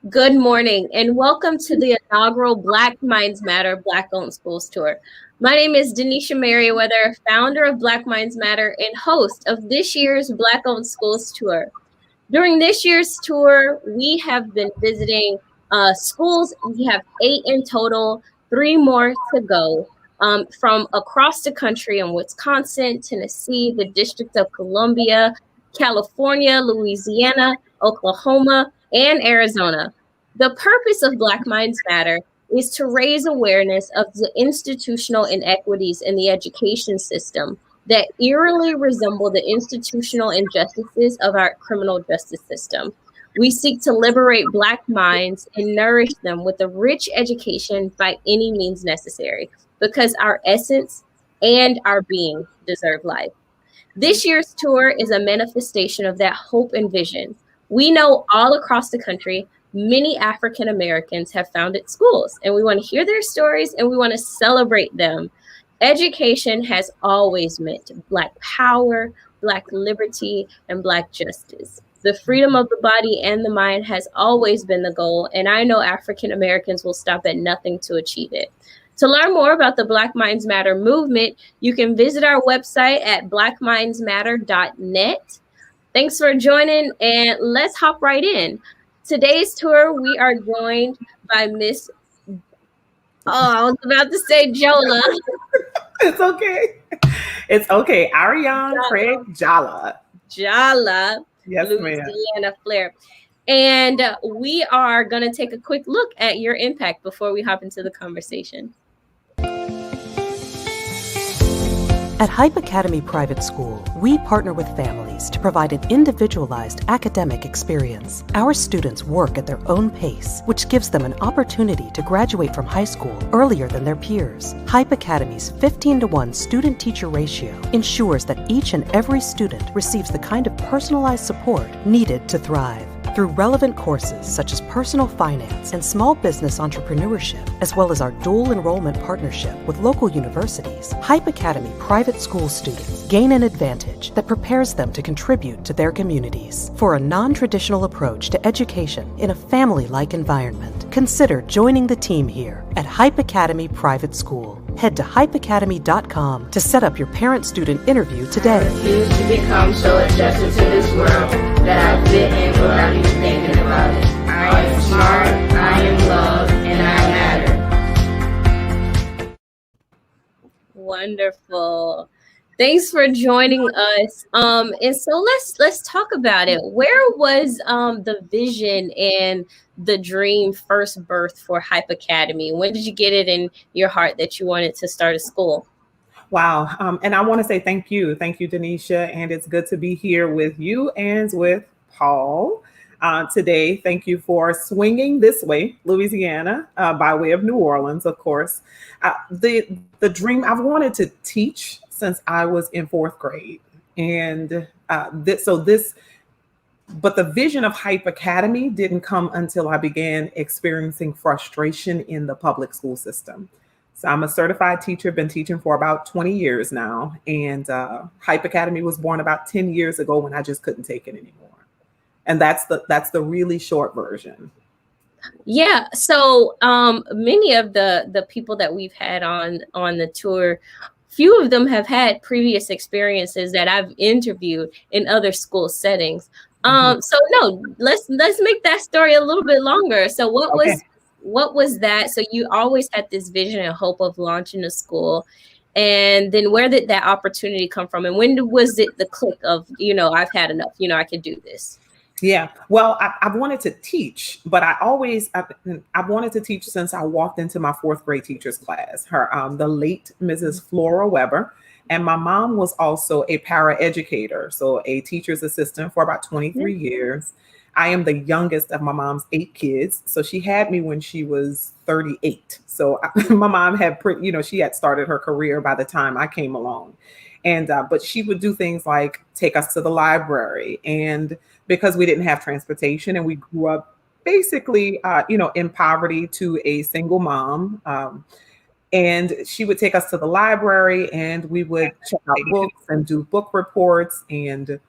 Good morning, and welcome to the inaugural Black Minds Matter Black-Owned Schools Tour. My name is Denisha Merriweather, founder of Black Minds Matter and host of this year's Black-Owned Schools Tour. During this year's tour, we have been visiting schools. We have 8 in total, 3 more to go, from across the country in Wisconsin, Tennessee, the District of Columbia, California, Louisiana, Oklahoma, and Arizona. The purpose of Black Minds Matter is to raise awareness of the institutional inequities in the education system that eerily resemble the institutional injustices of our criminal justice system. We seek to liberate Black minds and nourish them with a rich education by any means necessary, because our essence and our being deserve life. This year's tour is a manifestation of that hope and vision. We know all across the country, many African Americans have founded schools, and we want to hear their stories and we want to celebrate them. Education has always meant Black power, Black liberty, and Black justice. The freedom of the body and the mind has always been the goal, and I know African Americans will stop at nothing to achieve it. To learn more about the Black Minds Matter movement, you can visit our website at blackmindsmatter.net. Thanks for joining, and let's hop right in. Today's tour, we are joined by Miss, I was about to say Jola. It's okay. It's okay. Ariane Craig Jala. Jala, Yes, Louisiana ma'am. Flair. And we are going to take a quick look at your impact before we hop into the conversation. At Hype Academy Private School, we partner with families to provide an individualized academic experience. Our students work at their own pace, which gives them an opportunity to graduate from high school earlier than their peers. Hype Academy's 15-to-1 student-teacher ratio ensures that each and every student receives the kind of personalized support needed to thrive. Through relevant courses such as personal finance and small business entrepreneurship, as well as our dual enrollment partnership with local universities, Hype Academy private school students gain an advantage that prepares them to contribute to their communities. For a non-traditional approach to education in a family-like environment, consider joining the team here at Hype Academy Private School. Head to hypeacademy.com to set up your parent-student interview today. I refuse to become so adjusted to this world that I fit in without even thinking about it. I am smart, I am loved, and I matter. Wonderful. Thanks for joining us. And so let's talk about it. Where was the vision and the dream first birth for Hype Academy? When did you get it in your heart that you wanted to start a school? Wow. And I want to say thank you. Thank you, Denisha. And it's good to be here with you and with Paul today. Thank you for swinging this way, Louisiana, by way of New Orleans, of course. The dream, I've wanted to teach since I was in 4th grade. And but the vision of Hype Academy didn't come until I began experiencing frustration in the public school system. So I'm a certified teacher, been teaching for about 20 years now. And Hype Academy was born about 10 years ago when I just couldn't take it anymore. And that's the really short version. Yeah. So many of the people that we've had on the tour, few of them have had previous experiences that I've interviewed in other school settings. So no, let's make that story a little bit longer. So what was that? So you always had this vision and hope of launching a school, and then where did that opportunity come from? And when was it the click of, I've had enough, I could do this? Yeah, well, I've wanted to teach, but I've wanted to teach since I walked into my 4th grade teacher's class. The late Mrs. Flora Weber, and my mom was also a paraeducator, so a teacher's assistant for about 23 years. I am the youngest of my mom's 8 kids, so she had me when she was 38. So my mom had, she had started her career by the time I came along. And but she would do things like take us to the library, and because we didn't have transportation and we grew up basically, in poverty to a single mom. And she would take us to the library and we would check out books and do book reports and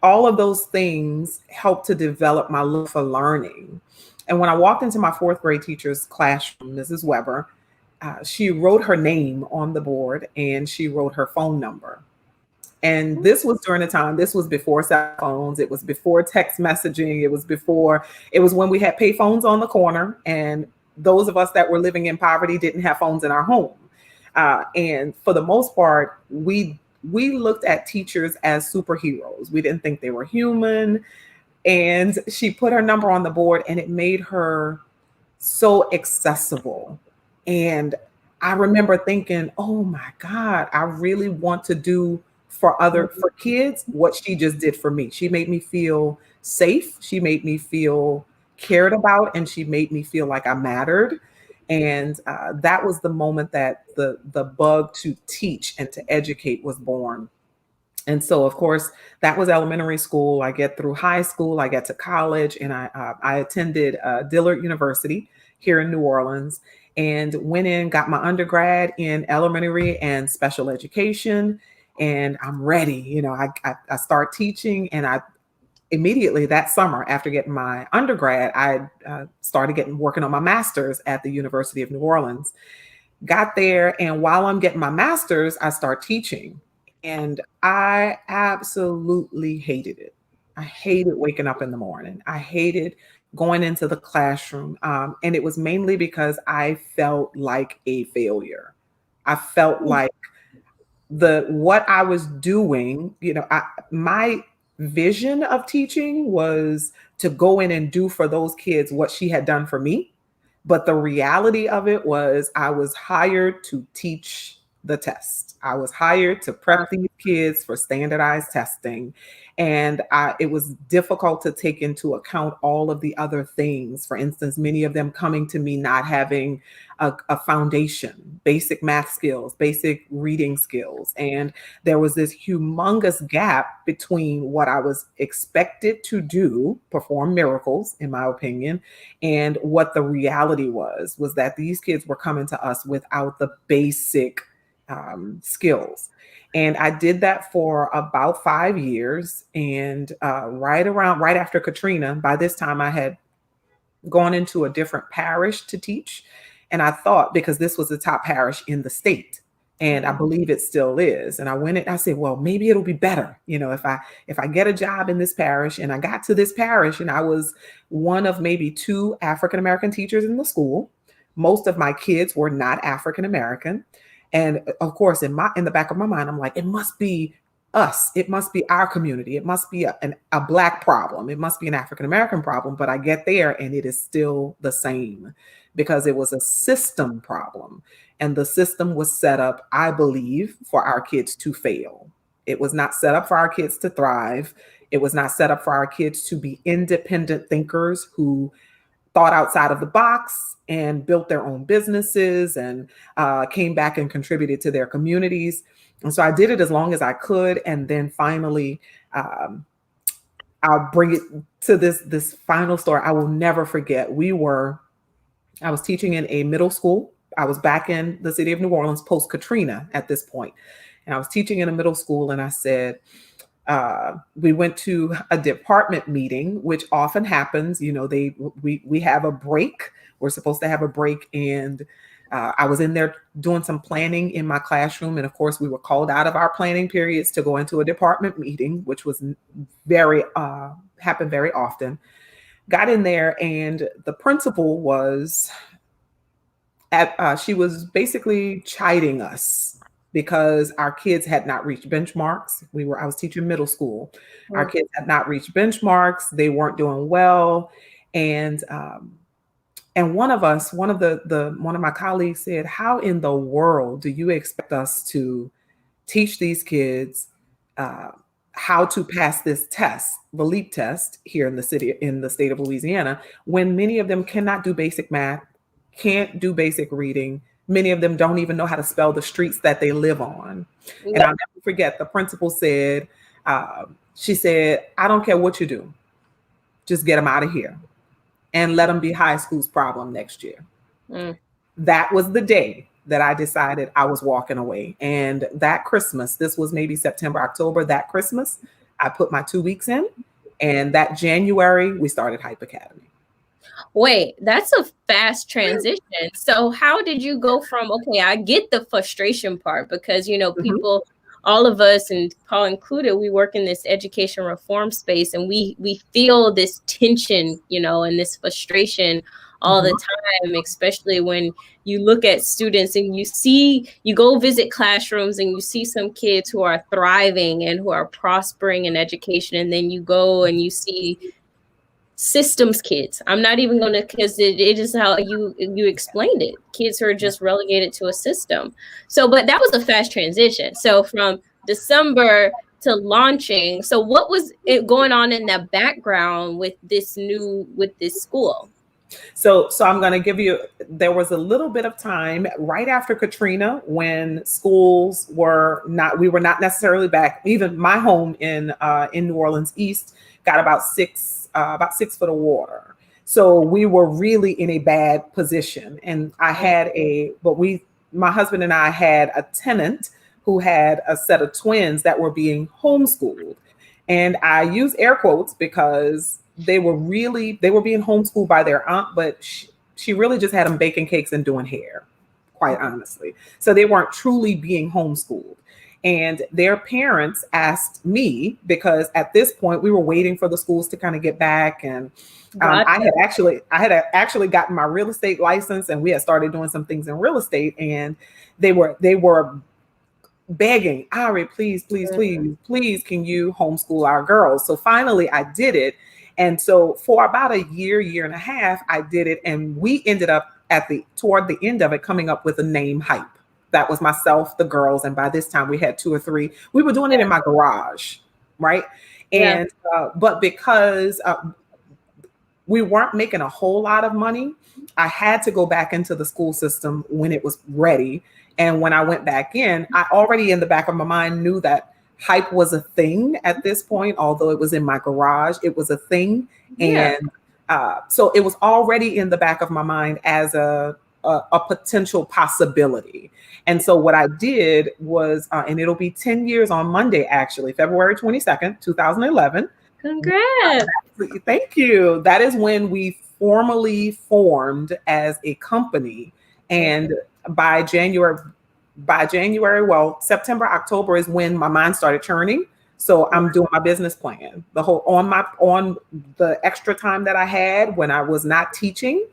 all of those things helped to develop my love for learning. And when I walked into my fourth grade teacher's classroom, Mrs. Weber, she wrote her name on the board and she wrote her phone number. And this was during the time, this was before cell phones, it was before text messaging, it was when we had pay phones on the corner, and those of us that were living in poverty didn't have phones in our home. And for the most part, we looked at teachers as superheroes. We didn't think they were human. And she put her number on the board and it made her so accessible. And I remember thinking, oh my God, I really want to do for kids what she just did for me. She made me feel safe. She made me feel cared about, and she made me feel like I mattered. And that was the moment that the bug to teach and to educate was born. And so, of course, that was elementary school. I get through high school, I get to college, and I attended Dillard University here in New Orleans, and went in, got my undergrad in elementary and special education, and I'm ready. You know, I start teaching, and I immediately that summer after getting my undergrad, I started working on my master's at the University of New Orleans. Got there, and while I'm getting my master's, I start teaching. And I absolutely hated it. I hated waking up in the morning. I hated going into the classroom. And it was mainly because I felt like a failure. I felt like what I was doing, you know, my vision of teaching was to go in and do for those kids what she had done for me. But the reality of it was I was hired to teach the test. I was hired to prep these kids for standardized testing. And it was difficult to take into account all of the other things. For instance, many of them coming to me not having a foundation, basic math skills, basic reading skills. And there was this humongous gap between what I was expected to do, perform miracles, in my opinion, and what the reality was that these kids were coming to us without the basic skills. And I did that for about 5 years. And right after Katrina, by this time I had gone into a different parish to teach. And I thought, because this was the top parish in the state, and I believe it still is. And I went in, I said, well, maybe it'll be better, you know, if I get a job in this parish. And I got to this parish, and I was one of maybe 2 African-American teachers in the school. Most of my kids were not African-American. And of course, in the back of my mind, I'm like, it must be us. It must be our community. It must be a Black problem. It must be an African-American problem. But I get there and it is still the same, because it was a system problem. And the system was set up, I believe, for our kids to fail. It was not set up for our kids to thrive. It was not set up for our kids to be independent thinkers who thought outside of the box and built their own businesses and came back and contributed to their communities. And so I did it as long as I could. And then finally, I'll bring it to this final story. I will never forget. I was teaching in a middle school. I was back in the city of New Orleans post Katrina at this point. And I was teaching in a middle school, and I said, we went to a department meeting, which often happens. You know, we have a break. We're supposed to have a break. And I was in there doing some planning in my classroom. And of course, we were called out of our planning periods to go into a department meeting, which was happened very often. Got in there, and the principal was she was basically chiding us because our kids had not reached benchmarks. I was teaching middle school. Our kids had not reached benchmarks. They weren't doing well. And one of my colleagues said, how in the world do you expect us to teach these kids how to pass this test, the LEAP test here in the state of Louisiana, when many of them cannot do basic math, can't do basic reading. Many of them don't even know how to spell the streets that they live on. Yeah. And I'll never forget, the principal said, she said, I don't care what you do, just get them out of here and let them be high school's problem next year. That was the day that I decided I was walking away. And that Christmas, this was maybe September, October, that Christmas, I put my 2 weeks in, and that January we started Hype Academy. Wait, that's a fast transition. So how did you go from, okay, I get the frustration part because, people, all of us, and Paul included, we work in this education reform space, and we feel this tension, and this frustration all the time, especially when you look at students and you go visit classrooms and you see some kids who are thriving and who are prospering in education, and then you go and you see systems kids. I'm not even going to, because it is how you explained it. Kids who are just relegated to a system. So, but that was a fast transition. So from December to launching. So what was it going on in the background with this school? So I'm going to give you, there was a little bit of time right after Katrina when schools we were not necessarily back. Even my home in New Orleans East got about 6 foot of water. So we were really in a bad position. And my husband and I had a tenant who had a set of twins that were being homeschooled. And I use air quotes because they were being homeschooled by their aunt, but she really just had them baking cakes and doing hair, quite honestly. So they weren't truly being homeschooled. And their parents asked me, because at this point we were waiting for the schools to kind of get back. And I had actually gotten my real estate license, and we had started doing some things in real estate, and they were begging, Ari, please, can you homeschool our girls? So finally I did it. And so for about a year and a half, I did it. And we ended up toward the end of it, coming up with a name, Hype. That was myself, the girls. And by this time we had 2 or 3. We were doing it in my garage. Right. And, but because we weren't making a whole lot of money, I had to go back into the school system when it was ready. And when I went back in, I already in the back of my mind knew that Hype was a thing at this point, although it was in my garage, it was a thing. Yeah. And so it was already in the back of my mind as a potential possibility. And so what I did was, and it'll be 10 years on Monday, actually, February 22nd, 2011. Congrats. Thank you. That is when we formally formed as a company. And by January, September, October is when my mind started churning. So I'm doing my business plan. On the extra time that I had when I was not teaching,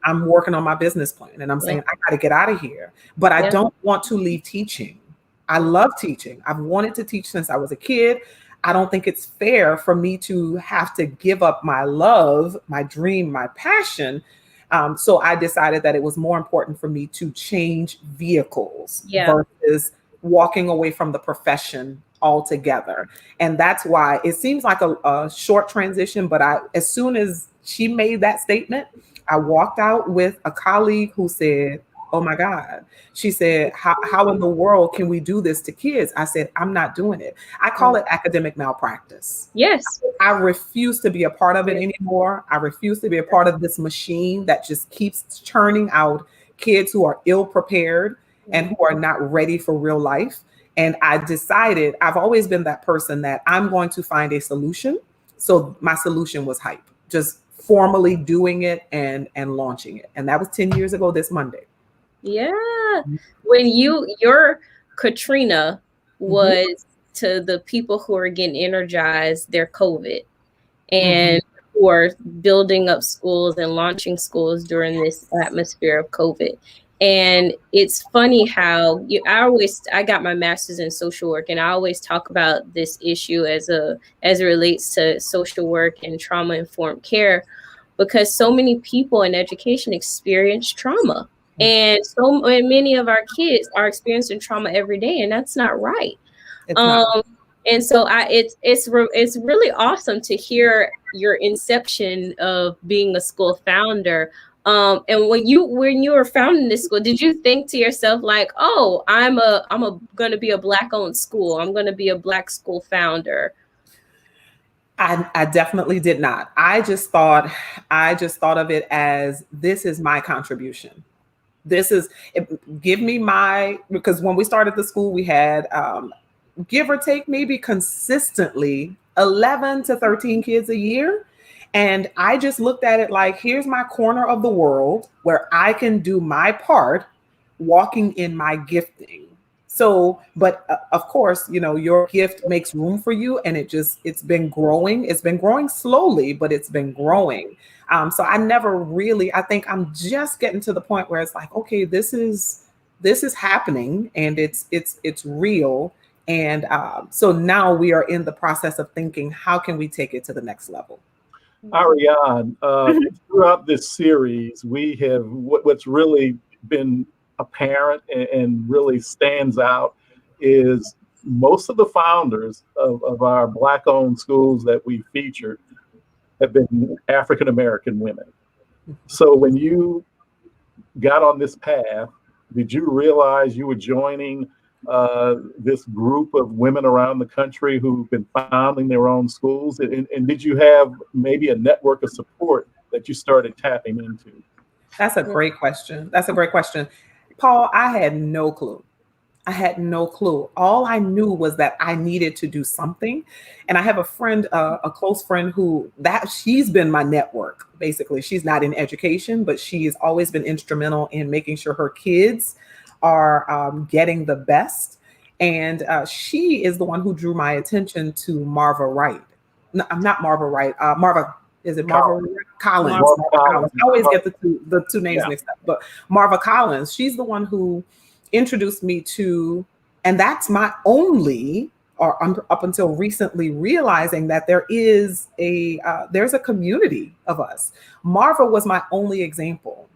I'm working on my business plan, and I'm saying, I got to get out of here, but I don't want to leave teaching. I love teaching. I've wanted to teach since I was a kid. I don't think it's fair for me to have to give up my love, my dream, my passion. So I decided that it was more important for me to change vehicles versus walking away from the profession altogether. And that's why it seems like a short transition, but as soon as she made that statement, I walked out with a colleague who said, oh my God. She said, how in the world can we do this to kids? I said, I'm not doing it. I call it academic malpractice. Yes. I refuse to be a part of it anymore. I refuse to be a part of this machine that just keeps churning out kids who are ill prepared and who are not ready for real life. And I decided, I've always been that person that I'm going to find a solution. So my solution was Hype, just formally doing it and launching it. And that was 10 years ago this Monday. Yeah. When your Katrina was to the people who are getting energized, their COVID, and who are building up schools and launching schools during this atmosphere of COVID. And it's funny how I got my master's in social work, and I always talk about this issue as it relates to social work and trauma-informed care, because so many people in education experience trauma. And many of our kids are experiencing trauma every day, and that's not right. And so it's really awesome to hear your inception of being a school founder. And when you were founding this school, did you think to yourself like, oh, I'm going to be a Black-owned school. I'm going to be a Black school founder? I definitely did not. I just thought of it as, this is my contribution. Because when we started the school, we had, give or take, maybe consistently 11 to 13 kids a year. And I just looked at it like, here's my corner of the world where I can do my part walking in my gifting. So, but of course, your gift makes room for you, and it's been growing. It's been growing slowly, but it's been growing. So I never really, I think I'm just getting to the point where it's like, okay, this is happening, and it's real. And so now we are in the process of thinking, how can we take it to the next level? Ariane, throughout this series, we have what's really been apparent and really stands out is most of the founders of our Black-owned schools that we featured have been African American women. So when you got on this path, did you realize you were joining this group of women around the country who've been founding their own schools? And did you have maybe a network of support that you started tapping into? That's a great question. Paul, I had no clue. All I knew was that I needed to do something. And I have a friend, a close friend she's been my network. Basically, she's not in education, but she has always been instrumental in making sure her kids are getting the best. And she is the one who drew my attention to Marva Wright. No, I'm not Marva Wright. Is it Marva Collins? Marva Collins. I always get the two names mixed up. But Marva Collins, she's the one who introduced me to, and that's my only, or up until recently, realizing that there's a community of us. Marva was my only example.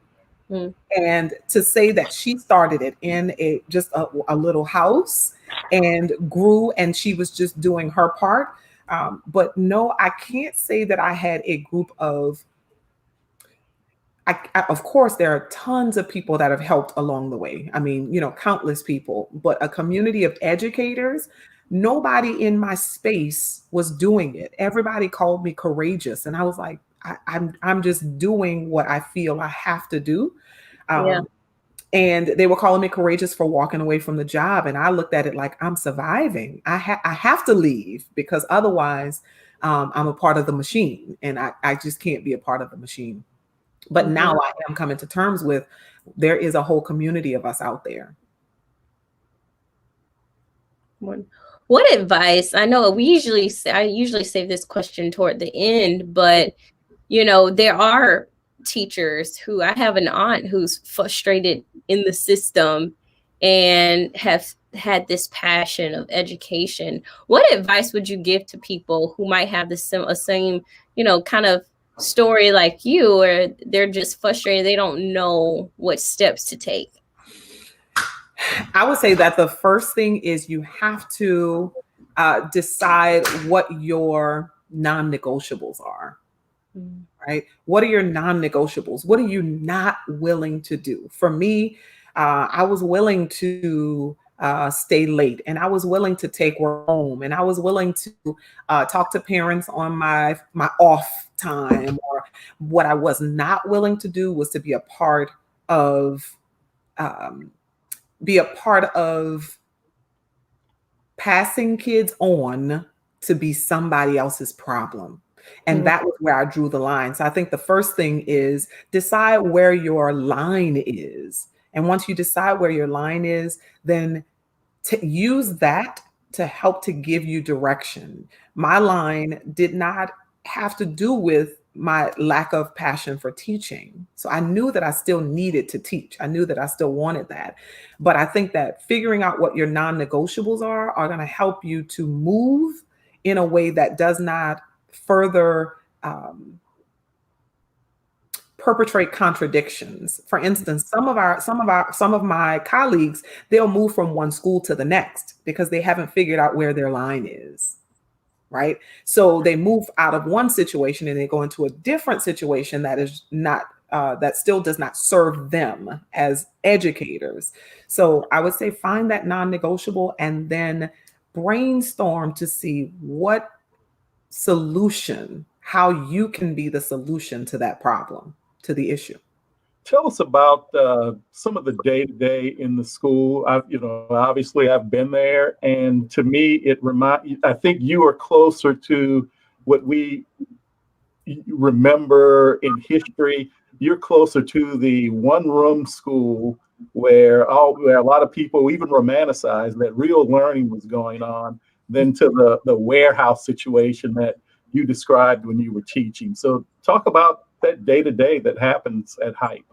And to say that she started it in just a little house and grew, and she was just doing her part. But no, I can't say that I had a group of, of course, there are tons of people that have helped along the way. I mean, countless people, but a community of educators, nobody in my space was doing it. Everybody called me courageous. And I was like, I'm just doing what I feel I have to do. And they were calling me courageous for walking away from the job. And I looked at it like, I'm surviving. I have to leave, because otherwise I'm a part of the machine, and I just can't be a part of the machine. But now I am coming to terms with, there is a whole community of us out there. What advice? I know I usually save this question toward the end, but there are teachers who, I have an aunt who's frustrated in the system and have had this passion of education. What advice would you give to people who might have the same kind of story like you, or they're just frustrated, they don't know what steps to take? I would say that the first thing is you have to decide what your non-negotiables are. Right? What are your non-negotiables? What are you not willing to do? For me, I was willing to stay late, and I was willing to take work home, and I was willing to talk to parents on my off time. Or what I was not willing to do was to be a part of passing kids on to be somebody else's problem. And that was where I drew the line. So I think the first thing is decide where your line is. And once you decide where your line is, then use that to help to give you direction. My line did not have to do with my lack of passion for teaching. So I knew that I still needed to teach. I knew that I still wanted that. But I think that figuring out what your non-negotiables are going to help you to move in a way that does not further perpetrate contradictions. For instance, some of my colleagues, they'll move from one school to the next because they haven't figured out where their line is. Right? So they move out of one situation and they go into a different situation that is not that still does not serve them as educators. So I would say find that non-negotiable and then brainstorm to see what solution, how you can be the solution to that problem, to the issue. tell us about some of the day-to-day in the school. Obviously I've been there, and to me, I think you are closer to what we remember in history. You're closer to the one-room school where a lot of people even romanticize that real learning was going on, than to the warehouse situation that you described when you were teaching. So talk about that day-to-day that happens at Hype.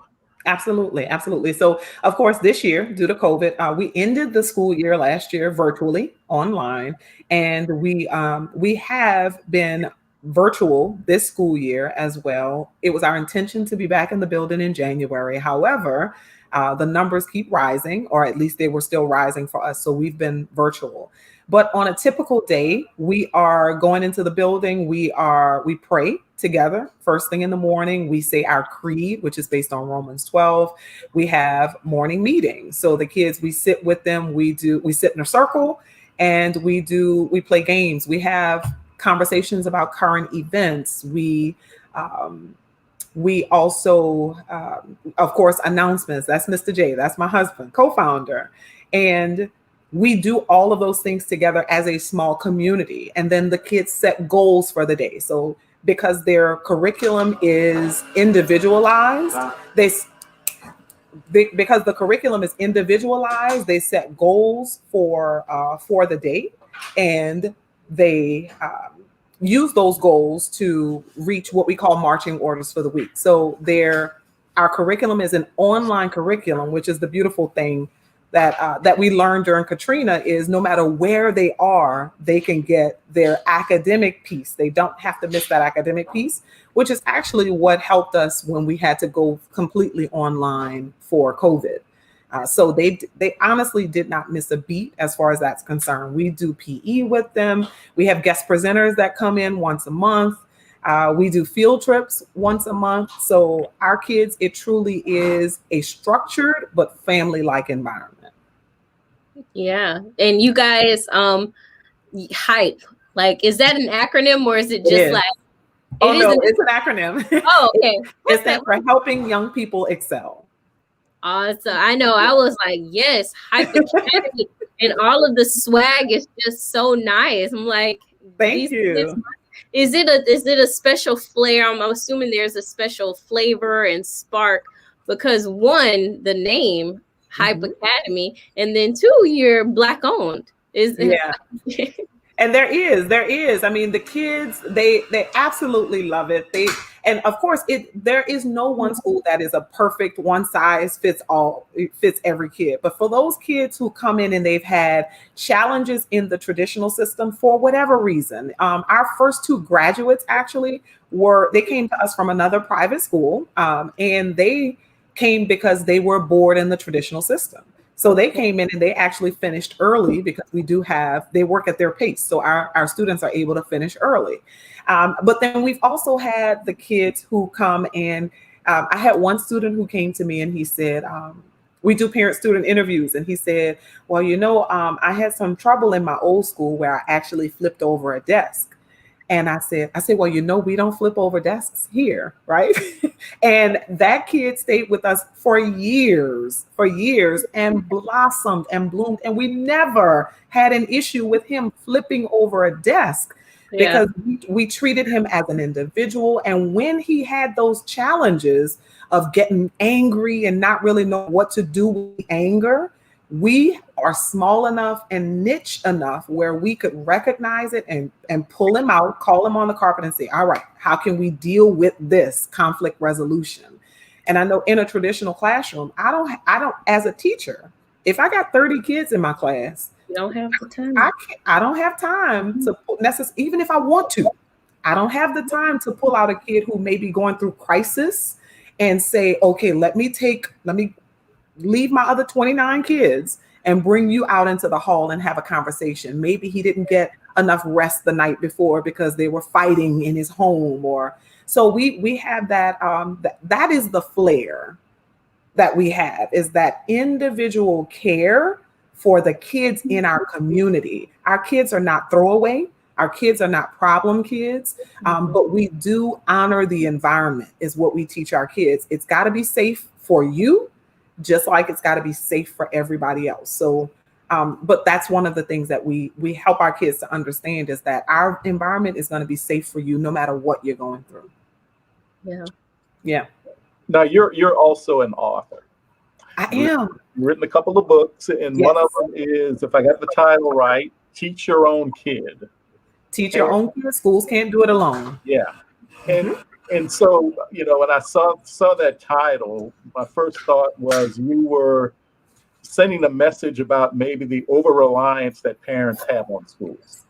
Absolutely, absolutely. So, of course, this year, due to COVID, we ended the school year last year virtually online, and we have been virtual this school year as well. It was our intention to be back in the building in January. However, the numbers keep rising, or at least they were still rising for us. So we've been virtual. But on a typical day, we are going into the building. We pray together first thing in the morning. We say our creed, which is based on Romans 12. We have morning meetings. So the kids, we sit with them. We sit in a circle, and we play games. We have conversations about current events. We also, of course, announcements. That's Mr. J. That's my husband, co-founder. And we do all of those things together as a small community. And then the kids set goals for the day. So because their curriculum is individualized, because the curriculum is individualized, they set goals for the day, and they use those goals to reach what we call marching orders for the week. So our curriculum is an online curriculum, which is the beautiful thing that we learned during Katrina, is no matter where they are, they can get their academic piece. They don't have to miss that academic piece, which is actually what helped us when we had to go completely online for COVID. So they honestly did not miss a beat as far as that's concerned. We do PE with them. We have guest presenters that come in once a month. We do field trips once a month. So our kids, it truly is a structured but family-like environment. Yeah. And you guys, Hype, like, is that an acronym, or is it just like? It's an acronym. Oh, okay. It stands for Helping Young People Excel. Awesome. I know. I was like, yes, Hype Academy, and all of the swag is just so nice. I'm like, thank you. Is it a special flair? I'm assuming there's a special flavor and spark, because one, the name Hype Academy, and then two, you're Black owned. And there is. I mean, the kids, they absolutely love it. And of course, there is no one school that is a perfect one size fits all. It fits every kid. But for those kids who come in and they've had challenges in the traditional system for whatever reason, our first two graduates actually they came to us from another private school, and they came because they were bored in the traditional system. So they came in and they actually finished early, because they work at their pace. So our students are able to finish early. But then we've also had the kids who come in. I had one student who came to me and he said, we do parent-student interviews. And he said, well, I had some trouble in my old school where I actually flipped over a desk. And I said, well, we don't flip over desks here, right? And that kid stayed with us for years and blossomed and bloomed. And we never had an issue with him flipping over a desk, because we treated him as an individual. And when he had those challenges of getting angry and not really know what to do with anger, we are small enough and niche enough where we could recognize it and pull him out, call him on the carpet and say, all right, how can we deal with this conflict resolution? And I know in a traditional classroom, I don't, as a teacher, if I got 30 kids in my class, you don't have the time. I don't have time to even if I want to, I don't have the time to pull out a kid who may be going through crisis and say, okay, let me leave my other 29 kids and bring you out into the hall and have a conversation. Maybe he didn't get enough rest the night before because they were fighting in his home, so we have that. That is the flair that we have, is that individual care for the kids in our community. Our kids are not throwaway. Our kids are not problem kids, but we do honor the environment, is what we teach our kids. It's got to be safe for you, just like it's got to be safe for everybody else. So, but that's one of the things that we help our kids to understand, is that our environment is going to be safe for you no matter what you're going through. Yeah. Yeah. Now you're also an author. I am. You've written a couple of books, and Yes. one of them is, if I got the title right, Teach Your Own Kid. Teach Your Own Kid. Schools Can't Do It Alone. Yeah. And so, when I saw that title, my first thought was you were sending a message about maybe the over-reliance that parents have on schools.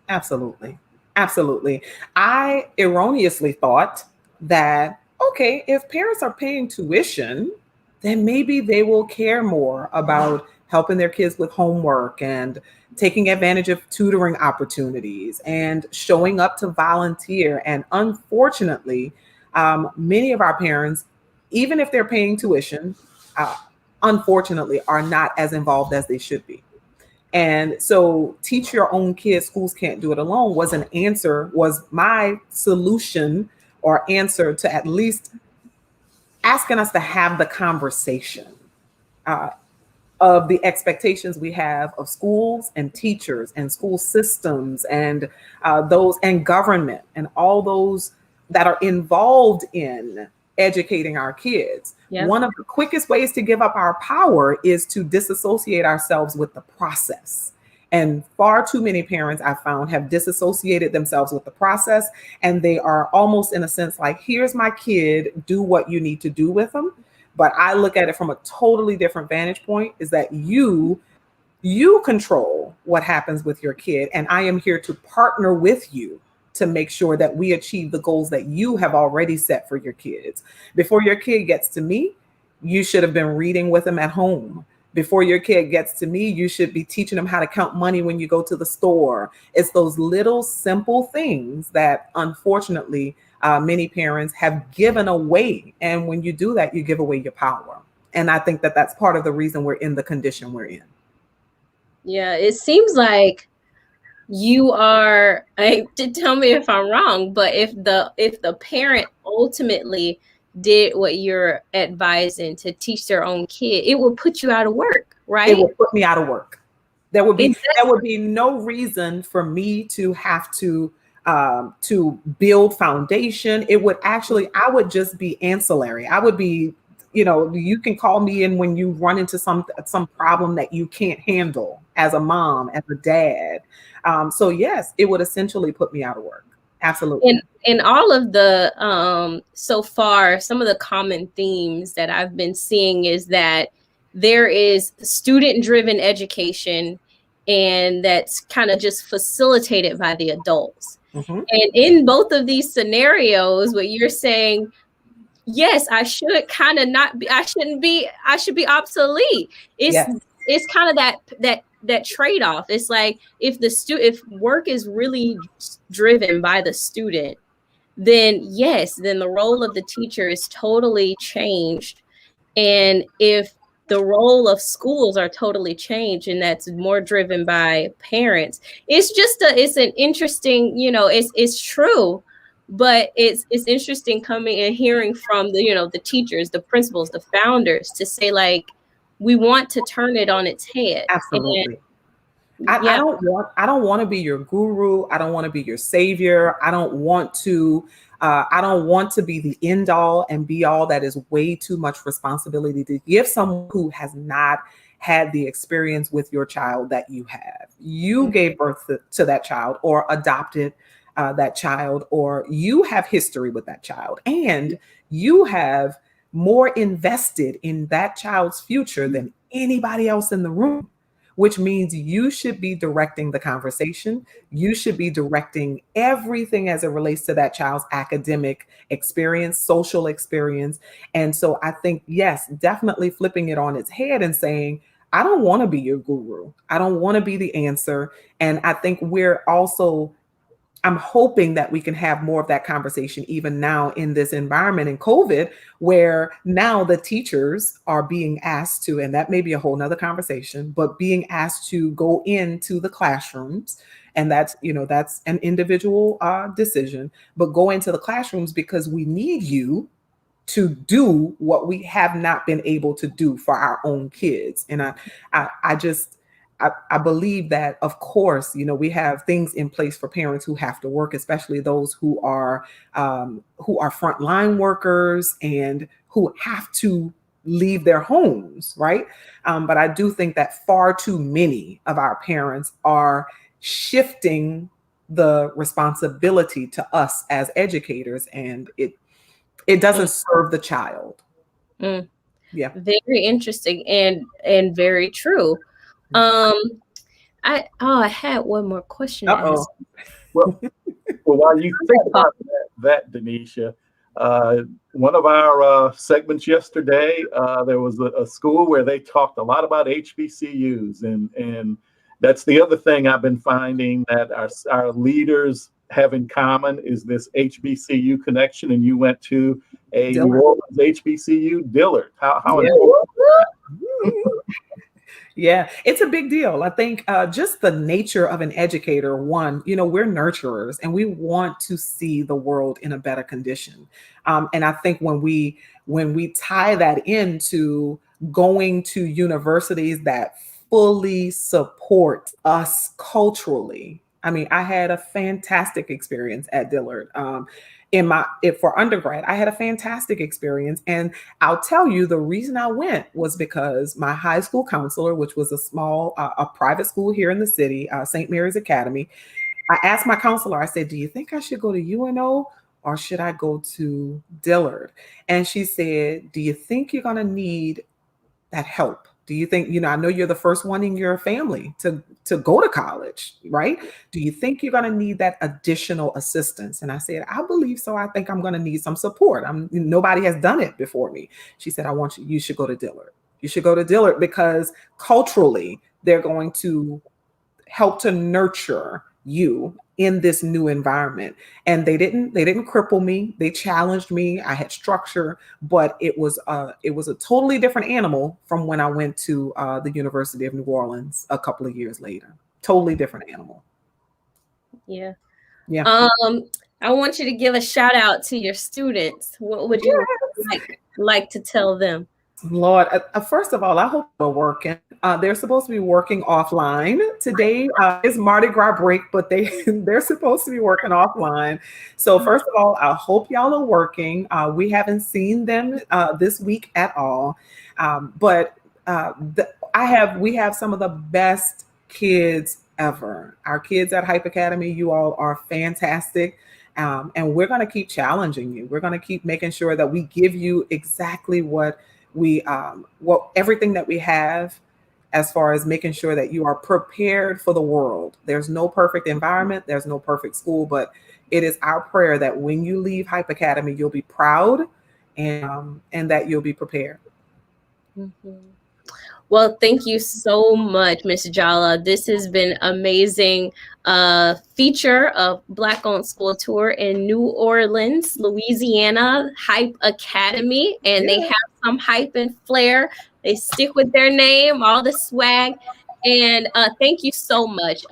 Absolutely. Absolutely. I erroneously thought that, okay, if parents are paying tuition, then maybe they will care more about helping their kids with homework and taking advantage of tutoring opportunities and showing up to volunteer. And unfortunately, many of our parents, even if they're paying tuition, unfortunately, are not as involved as they should be. And so Teach Your Own Kid, Schools Can't Do It Alone was my solution or answer to at least asking us to have the conversation of the expectations we have of schools and teachers and school systems and those and government and all those that are involved in educating our kids. Yeah. One of the quickest ways to give up our power is to disassociate ourselves with the process. And far too many parents, I found, have disassociated themselves with the process, and they are almost, in a sense, like, here's my kid, do what you need to do with them. But I look at it from a totally different vantage point, is that you control what happens with your kid, and I am here to partner with you to make sure that we achieve the goals that you have already set for your kids. Before your kid gets to me, you should have been reading with them at home. Before your kid gets to me, you should be teaching them how to count money when you go to the store. It's those little simple things that, unfortunately, many parents have given away. And when you do that, you give away your power. And I think that that's part of the reason we're in the condition we're in. Yeah, it seems like you are, tell me if I'm wrong, but if the parent ultimately did what you're advising, to teach their own kid, it will put you out of work, right? It will put me out of work. There would be no reason for me to have to build foundation. I would just be ancillary. I would be, you can call me in when you run into some problem that you can't handle as a mom, as a dad. So yes, it would essentially put me out of work. Absolutely. And all of the, so far, some of the common themes that I've been seeing is that there is student-driven education, and that's kind of just facilitated by the adults. Mm-hmm. And in both of these scenarios, what you're saying, yes, I should kind of not be, I should be obsolete. It's kind of that trade-off. It's like, if work is really driven by the student, then yes, then the role of the teacher is totally changed. And if the role of schools are totally changed, and that's more driven by parents, it's an interesting, it's true, but it's interesting coming and hearing from the teachers, the principals, the founders, to say, like, we want to turn it on its head. Absolutely. I don't want to be your guru. I don't want to be your savior. I don't want to be the end all and be all. That is way too much responsibility to give someone who has not had the experience with your child that you have. You gave birth to that child, or adopted that child, or you have history with that child, and you have more invested in that child's future than anybody else in the room, which means you should be directing the conversation. You should be directing everything as it relates to that child's academic experience, social experience. And so I think, yes, definitely flipping it on its head and saying, I don't want to be your guru. I don't want to be the answer. And I think I'm hoping that we can have more of that conversation even now in this environment in COVID, where now the teachers are being asked to, and that may be a whole nother conversation, but being asked to go into the classrooms. And that's an individual decision, but go into the classrooms because we need you to do what we have not been able to do for our own kids. And I believe that, of course, we have things in place for parents who have to work, especially those who are frontline workers and who have to leave their homes, right? But I do think that far too many of our parents are shifting the responsibility to us as educators, and it doesn't serve the child. Mm. Yeah. Very interesting and very true. I had one more question to ask. Well, while you think about that, Denisha, one of our segments yesterday, there was a school where they talked a lot about HBCUs, and that's the other thing I've been finding that our leaders have in common is this HBCU connection. And you went to a Dillard. New Orleans HBCU, Dillard. How Yeah. important? Yeah, it's a big deal. I think just the nature of an educator, one, we're nurturers and we want to see the world in a better condition. And I think when we tie that into going to universities that fully support us culturally. I mean, I had a fantastic experience at Dillard. For undergrad, I had a fantastic experience. And I'll tell you, the reason I went was because my high school counselor, which was a private school here in the city, St. Mary's Academy, I asked my counselor, I said, do you think I should go to UNO or should I go to Dillard? And she said, do you think you're going to need that help? Do you think, I know you're the first one in your family to go to college, right? Do you think you're going to need that additional assistance? And I said, I believe so. I think I'm going to need some support. Nobody has done it before me. She said, you should go to Dillard. You should go to Dillard because culturally, they're going to help to nurture you in this new environment. And they didn't cripple me. They challenged me. I had structure, but it was a totally different animal from when I went to the University of New Orleans a couple of years later. Totally different animal. Yeah. Yeah. I want you to give a shout out to your students. What would you like to tell them? Lord, first of all, I hope they're working. They're supposed to be working offline. Today is Mardi Gras break, but they're supposed to be working offline. So first of all, I hope y'all are working. We haven't seen them this week at all. But we have some of the best kids ever. Our kids at Hype Academy, you all are fantastic. And we're going to keep challenging you. We're going to keep making sure that we give you exactly what everything that we have as far as making sure that you are prepared for the world. There's no perfect environment. There's no perfect school, but it is our prayer that when you leave Hype Academy, you'll be proud and that you'll be prepared. Mm-hmm. Well, thank you so much, Ms. Jala. This has been amazing feature of Black-owned school tour in New Orleans, Louisiana, Hype Academy. And They have some hype and flair. They stick with their name, all the swag. And thank you so much.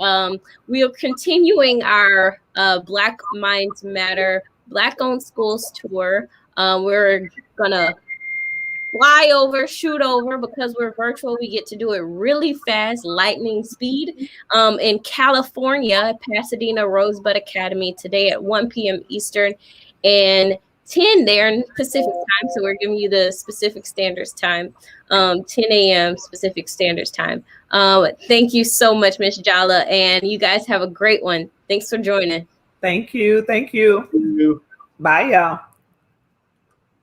We are continuing our Black Minds Matter Black-owned schools tour. We're going to fly over, shoot over, because we're virtual. We get to do it really fast, lightning speed. In California, Pasadena Rosebud Academy today at 1 p.m. Eastern and 10 there in Pacific time. So we're giving you the Pacific Standard Time, 10 a.m. Pacific Standard Time. Thank you so much, Ms. Jala, and you guys have a great one. Thanks for joining. Thank you. Thank you. Thank you. Bye, y'all.